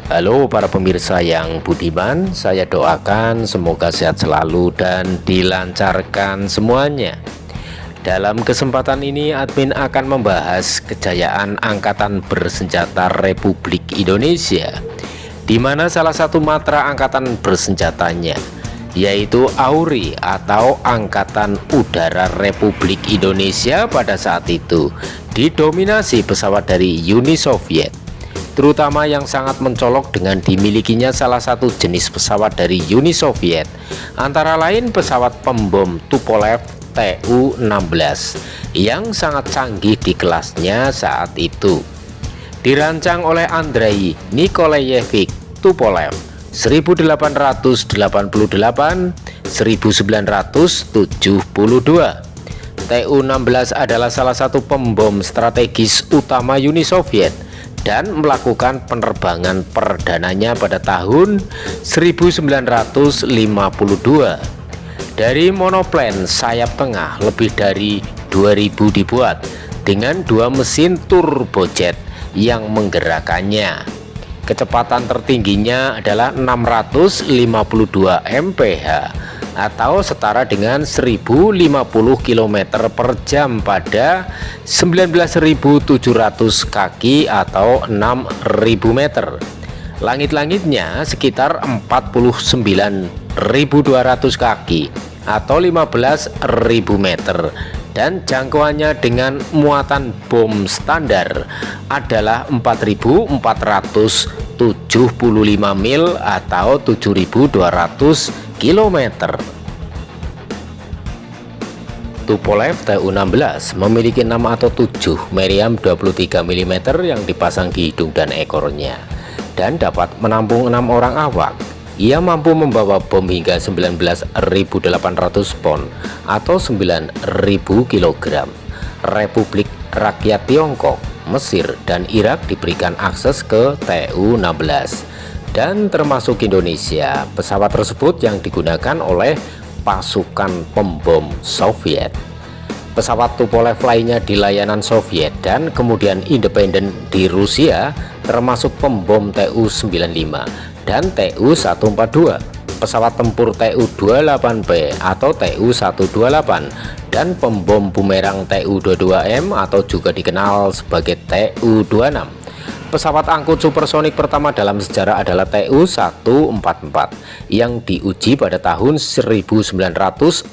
Halo para pemirsa yang budiman, saya doakan semoga sehat selalu dan dilancarkan semuanya. Dalam kesempatan ini admin akan membahas kejayaan Angkatan Bersenjata Republik Indonesia, di mana salah satu matra angkatan bersenjatanya yaitu AURI atau Angkatan Udara Republik Indonesia pada saat itu didominasi pesawat dari Uni Soviet, terutama yang sangat mencolok dengan dimilikinya salah satu jenis pesawat dari Uni Soviet, antara lain pesawat pembom Tupolev Tu-16 yang sangat canggih di kelasnya saat itu. Dirancang oleh Andrei Nikolayevich Tupolev 1888-1972. Tu-16 adalah salah satu pembom strategis utama Uni Soviet dan melakukan penerbangan perdananya pada tahun 1952. Dari monoplan sayap tengah lebih dari 2000 dibuat dengan dua mesin turbojet yang menggerakkannya. Kecepatan tertingginya adalah 652 mph atau setara dengan 1050 km per jam pada 19.700 kaki atau 6.000 meter. Langit-langitnya sekitar 49.200 kaki atau 15.000 meter, dan jangkauannya dengan muatan bom standar adalah 4.475 mil atau 7.200 km. Tupolev Tu-16 memiliki 6 atau 7 meriam 23 mm yang dipasang di hidung dan ekornya dan dapat menampung 6 orang awak. Ia mampu membawa bom hingga 19.800 pon atau 9.000 kg. Republik Rakyat Tiongkok, Mesir, dan Irak diberikan akses ke Tu-16 dan termasuk Indonesia. Pesawat tersebut yang digunakan oleh pasukan pembom Soviet. Pesawat Tupolev lainnya di layanan Soviet dan kemudian independen di Rusia termasuk pembom Tu-95 dan Tu-142, pesawat tempur Tu-28B atau Tu-128, dan pembom bumerang Tu-22M atau juga dikenal sebagai Tu-26. Pesawat angkut supersonik pertama dalam sejarah adalah Tu-144 yang diuji pada tahun 1969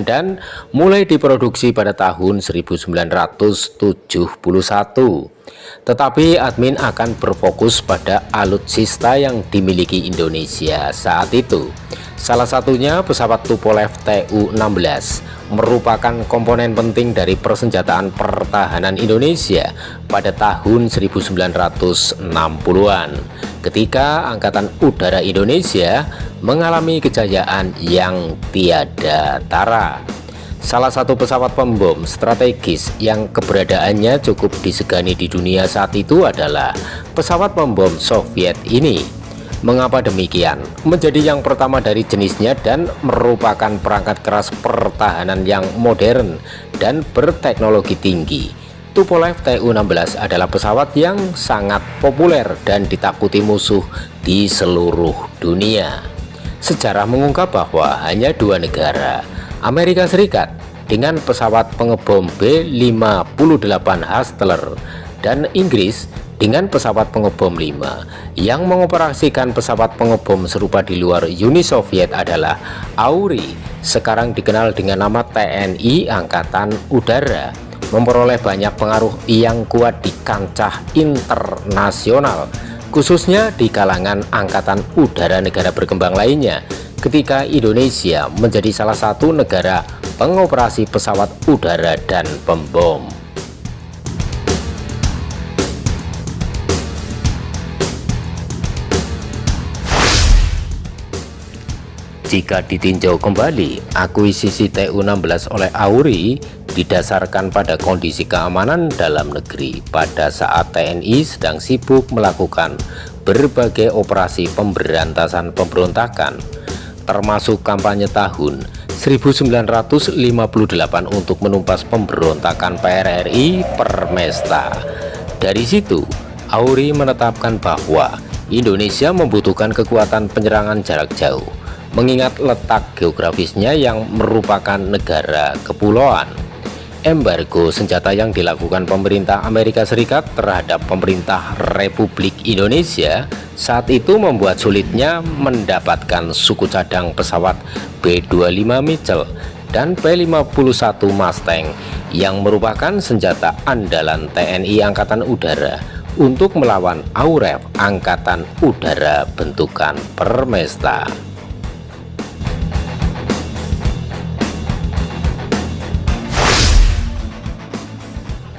dan mulai diproduksi pada tahun 1971. Tetapi admin akan berfokus pada alutsista yang dimiliki Indonesia saat itu. Salah satunya pesawat Tupolev Tu-16 merupakan komponen penting dari persenjataan pertahanan Indonesia pada tahun 1960-an ketika Angkatan Udara Indonesia mengalami kejayaan yang tiada tara. Salah satu pesawat pembom strategis yang keberadaannya cukup disegani di dunia saat itu adalah pesawat pembom Soviet ini. Mengapa demikian? Menjadi yang pertama dari jenisnya dan merupakan perangkat keras pertahanan yang modern dan berteknologi tinggi. Tupolev Tu-16 adalah pesawat yang sangat populer dan ditakuti musuh di seluruh dunia. Sejarah mengungkap bahwa hanya dua negara, Amerika Serikat dengan pesawat pengebom B-58 Hustler dan Inggris dengan pesawat pengebom 5 yang mengoperasikan pesawat pengebom serupa di luar Uni Soviet adalah AURI, sekarang dikenal dengan nama TNI Angkatan Udara, memperoleh banyak pengaruh yang kuat di kancah internasional, khususnya di kalangan Angkatan Udara negara berkembang lainnya, ketika Indonesia menjadi salah satu negara pengoperasi pesawat udara dan pembom. Jika ditinjau kembali, akuisisi Tu-16 oleh AURI didasarkan pada kondisi keamanan dalam negeri pada saat TNI sedang sibuk melakukan berbagai operasi pemberantasan pemberontakan, termasuk kampanye tahun 1958 untuk menumpas pemberontakan PRRI Permesta. Dari situ, AURI menetapkan bahwa Indonesia membutuhkan kekuatan penyerangan jarak jauh, mengingat letak geografisnya yang merupakan negara kepulauan. Embargo senjata yang dilakukan pemerintah Amerika Serikat terhadap pemerintah Republik Indonesia saat itu membuat sulitnya mendapatkan suku cadang pesawat B-25 Mitchell dan P-51 Mustang yang merupakan senjata andalan TNI Angkatan Udara untuk melawan AUREF Angkatan Udara bentukan Permesta.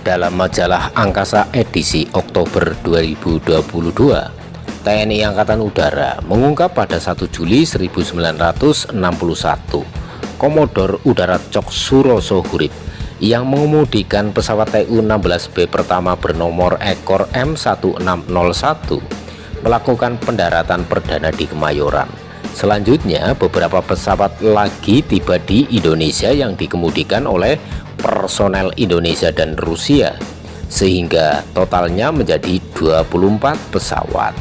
Dalam majalah Angkasa edisi Oktober 2022, TNI Angkatan Udara mengungkap pada 1 Juli 1961, Komodor Udara Cok Suroso Hurib yang mengemudikan pesawat TU-16B pertama bernomor ekor M1601 melakukan pendaratan perdana di Kemayoran. Selanjutnya, beberapa pesawat lagi tiba di Indonesia yang dikemudikan oleh personel Indonesia dan Rusia, sehingga totalnya menjadi 24 pesawat.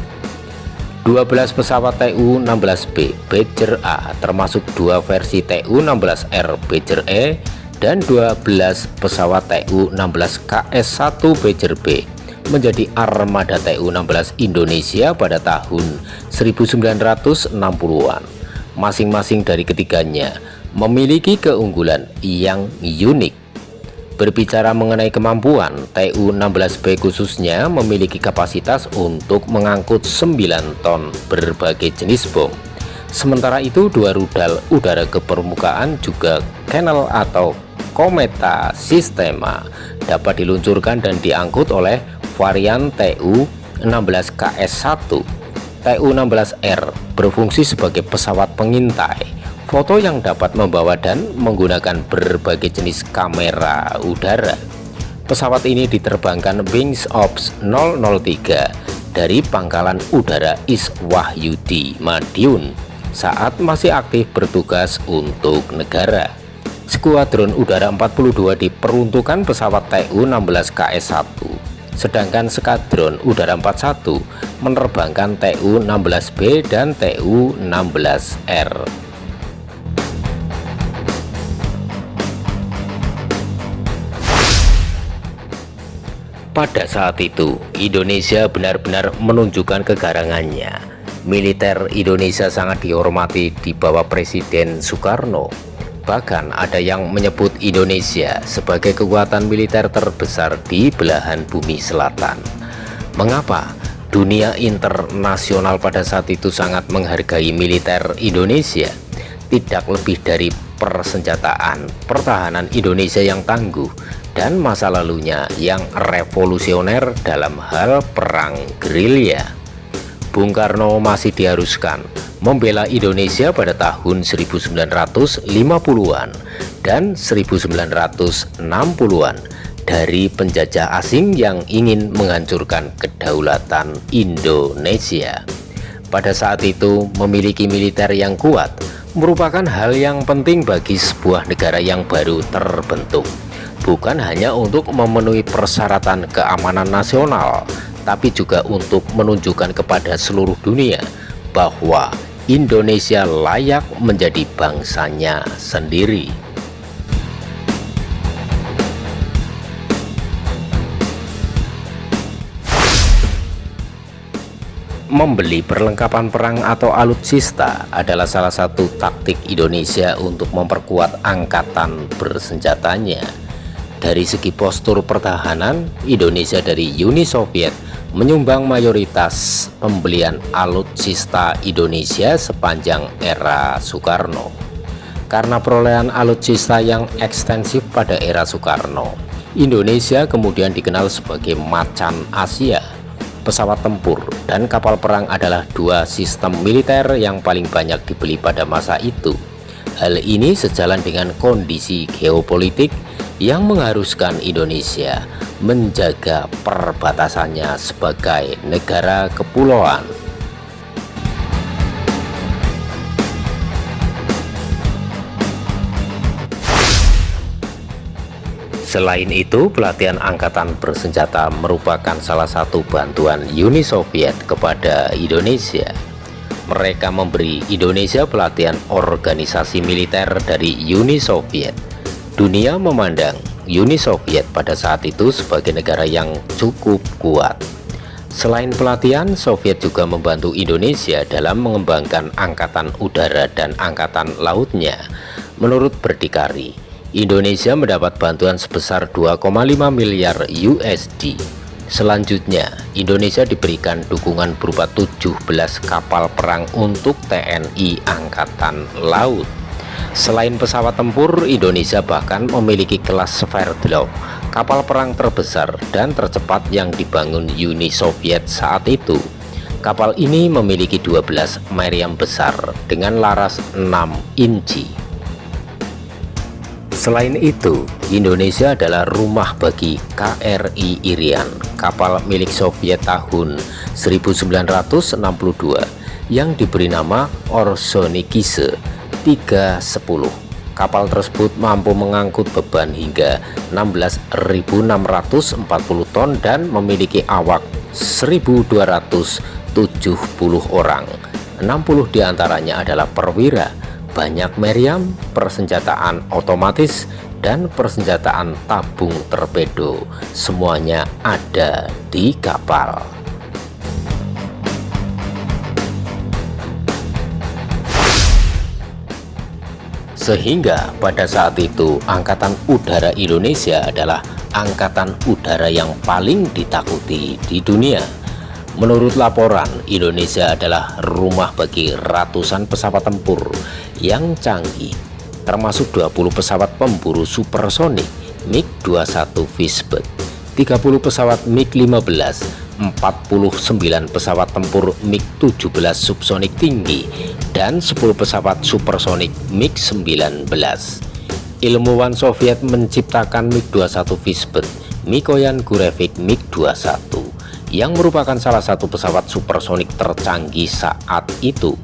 12 pesawat TU-16B Badger A termasuk 2 versi TU-16R Badger E dan 12 pesawat TU-16KS-1 Badger B menjadi armada TU-16 Indonesia pada tahun 1960-an. Masing-masing dari ketiganya memiliki keunggulan yang unik. Berbicara mengenai kemampuan, TU-16B khususnya memiliki kapasitas untuk mengangkut 9 ton berbagai jenis bom. Sementara itu, 2 rudal udara ke permukaan juga Channel atau Kometa Sistema dapat diluncurkan dan diangkut oleh varian TU-16KS-1. TU-16R berfungsi sebagai pesawat pengintai foto yang dapat membawa dan menggunakan berbagai jenis kamera udara. Pesawat ini diterbangkan Wings Ops 003 dari Pangkalan Udara Iswahyudi, Madiun saat masih aktif bertugas untuk negara. Skuadron Udara 42 diperuntukkan pesawat TU-16KS-1, sedangkan Skadron Udara 41 menerbangkan TU-16B dan TU-16R. Pada saat itu, Indonesia benar-benar menunjukkan kegarangannya. Militer Indonesia sangat dihormati di bawah Presiden Soekarno. Bahkan ada yang menyebut Indonesia sebagai kekuatan militer terbesar di belahan bumi selatan. Mengapa? Dunia internasional pada saat itu sangat menghargai militer Indonesia. Tidak lebih dari persenjataan pertahanan Indonesia yang tangguh dan masa lalunya yang revolusioner dalam hal perang gerilya. Bung Karno masih diharuskan membela Indonesia pada tahun 1950-an dan 1960-an dari penjajah asing yang ingin menghancurkan kedaulatan Indonesia. Pada saat itu, memiliki militer yang kuat merupakan hal yang penting bagi sebuah negara yang baru terbentuk. Bukan hanya untuk memenuhi persyaratan keamanan nasional, tapi juga untuk menunjukkan kepada seluruh dunia bahwa Indonesia layak menjadi bangsanya sendiri. Membeli perlengkapan perang atau alutsista adalah salah satu taktik Indonesia untuk memperkuat angkatan bersenjatanya. Dari segi postur pertahanan, Indonesia dari Uni Soviet menyumbang mayoritas pembelian alutsista Indonesia sepanjang era Soekarno. Karena perolehan alutsista yang ekstensif pada era Soekarno, Indonesia kemudian dikenal sebagai macan Asia. Pesawat tempur dan kapal perang adalah dua sistem militer yang paling banyak dibeli pada masa itu. Hal ini sejalan dengan kondisi geopolitik yang mengharuskan Indonesia menjaga perbatasannya sebagai negara kepulauan. Selain itu, pelatihan angkatan bersenjata merupakan salah satu bantuan Uni Soviet kepada Indonesia. Mereka memberi Indonesia pelatihan organisasi militer dari Uni Soviet. Dunia memandang Uni Soviet pada saat itu sebagai negara yang cukup kuat. Selain pelatihan, Soviet juga membantu Indonesia dalam mengembangkan angkatan udara dan angkatan lautnya. Menurut Berdikari, Indonesia mendapat bantuan sebesar 2,5 miliar USD. Selanjutnya, Indonesia diberikan dukungan berupa 17 kapal perang untuk TNI Angkatan Laut. Selain pesawat tempur, Indonesia bahkan memiliki kelas Sverdlov, kapal perang terbesar dan tercepat yang dibangun Uni Soviet saat itu. Kapal ini memiliki 12 meriam besar dengan laras 6 inci. Selain itu, Indonesia adalah rumah bagi KRI Irian, kapal milik Soviet tahun 1962 yang diberi nama Orzonikidze 310. Kapal tersebut mampu mengangkut beban hingga 16.640 ton dan memiliki awak 1.270 orang. 60 diantaranya adalah perwira. Banyak meriam, persenjataan otomatis, dan persenjataan tabung torpedo. Semuanya ada di kapal. Sehingga pada saat itu Angkatan Udara Indonesia adalah angkatan udara yang paling ditakuti di dunia. Menurut laporan, Indonesia adalah rumah bagi ratusan pesawat tempur yang canggih, termasuk 20 pesawat pemburu supersonik MiG-21 Fishbird, 30 pesawat MiG-15, 49 pesawat tempur MiG-17 subsonik tinggi, dan 10 pesawat supersonik MiG-19. Ilmuwan Soviet menciptakan MiG-21 Fishbird, Mikoyan Gurevich MiG-21, yang merupakan salah satu pesawat supersonik tercanggih saat itu,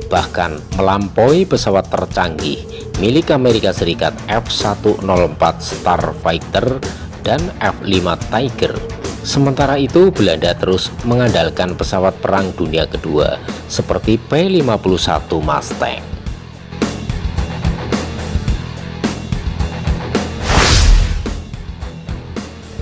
bahkan melampaui pesawat tercanggih milik Amerika Serikat F-104 Starfighter dan F-5 Tiger. Sementara itu, Belanda terus mengandalkan pesawat perang dunia kedua seperti P-51 Mustang.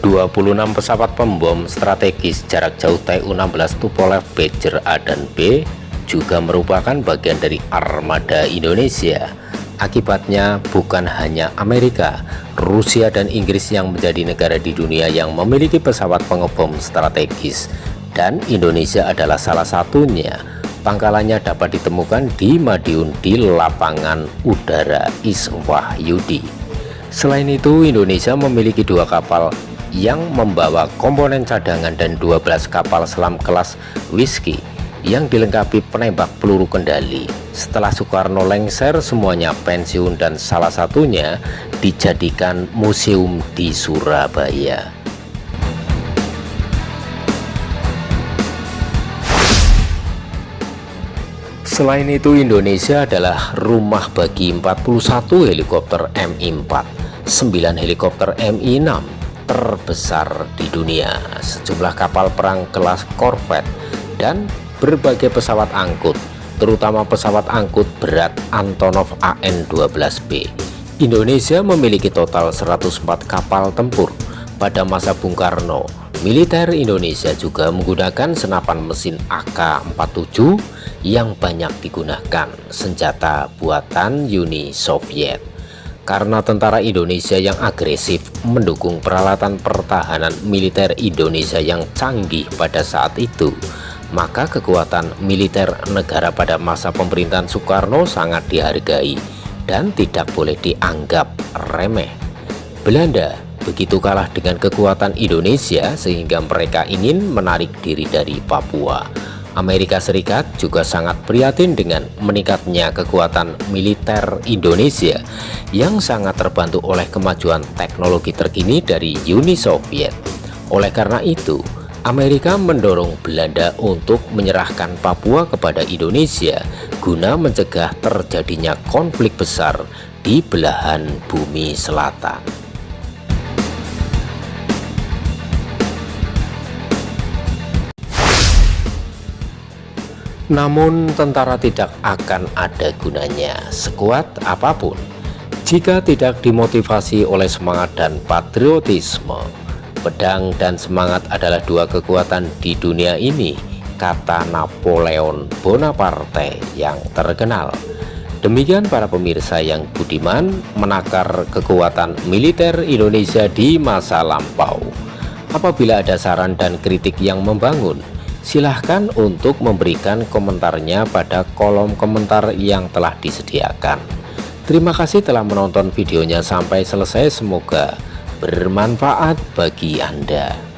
26 pesawat pembom strategis jarak jauh Tu-16 Tupolev Badger A dan B juga merupakan bagian dari armada Indonesia. Akibatnya bukan hanya Amerika, Rusia dan Inggris yang menjadi negara di dunia yang memiliki pesawat pengebom strategis, dan Indonesia adalah salah satunya. Pangkalannya dapat ditemukan di Madiun di lapangan udara Iswahyudi. Selain itu, Indonesia memiliki 2 kapal yang membawa komponen cadangan dan 12 kapal selam kelas Whiskey yang dilengkapi penembak peluru kendali. Setelah Soekarno lengser, semuanya pensiun dan salah satunya dijadikan museum di Surabaya. Selain itu, Indonesia adalah rumah bagi 41 helikopter Mi-4, 9 helikopter Mi-6 terbesar di dunia, sejumlah kapal perang kelas korvet, dan berbagai pesawat angkut, terutama pesawat angkut berat Antonov AN-12B. Indonesia memiliki total 104 kapal tempur. Pada masa Bung Karno, militer Indonesia juga menggunakan senapan mesin AK-47 yang banyak digunakan, senjata buatan Uni Soviet. Karena tentara Indonesia yang agresif mendukung peralatan pertahanan militer Indonesia yang canggih pada saat itu, maka kekuatan militer negara pada masa pemerintahan Soekarno sangat dihargai dan tidak boleh dianggap remeh. Belanda begitu kalah dengan kekuatan Indonesia sehingga mereka ingin menarik diri dari Papua. Amerika Serikat juga sangat prihatin dengan meningkatnya kekuatan militer Indonesia yang sangat terbantu oleh kemajuan teknologi terkini dari Uni Soviet. Oleh karena itu, Amerika mendorong Belanda untuk menyerahkan Papua kepada Indonesia guna mencegah terjadinya konflik besar di belahan bumi selatan. Namun tentara tidak akan ada gunanya sekuat apapun jika tidak dimotivasi oleh semangat dan patriotisme. Pedang dan semangat adalah dua kekuatan di dunia ini, kata Napoleon Bonaparte yang terkenal. Demikian para pemirsa yang budiman, menakar kekuatan militer Indonesia di masa lampau. Apabila ada saran dan kritik yang membangun, silahkan untuk memberikan komentarnya pada kolom komentar yang telah disediakan. Terima kasih telah menonton videonya sampai selesai, semoga bermanfaat bagi Anda.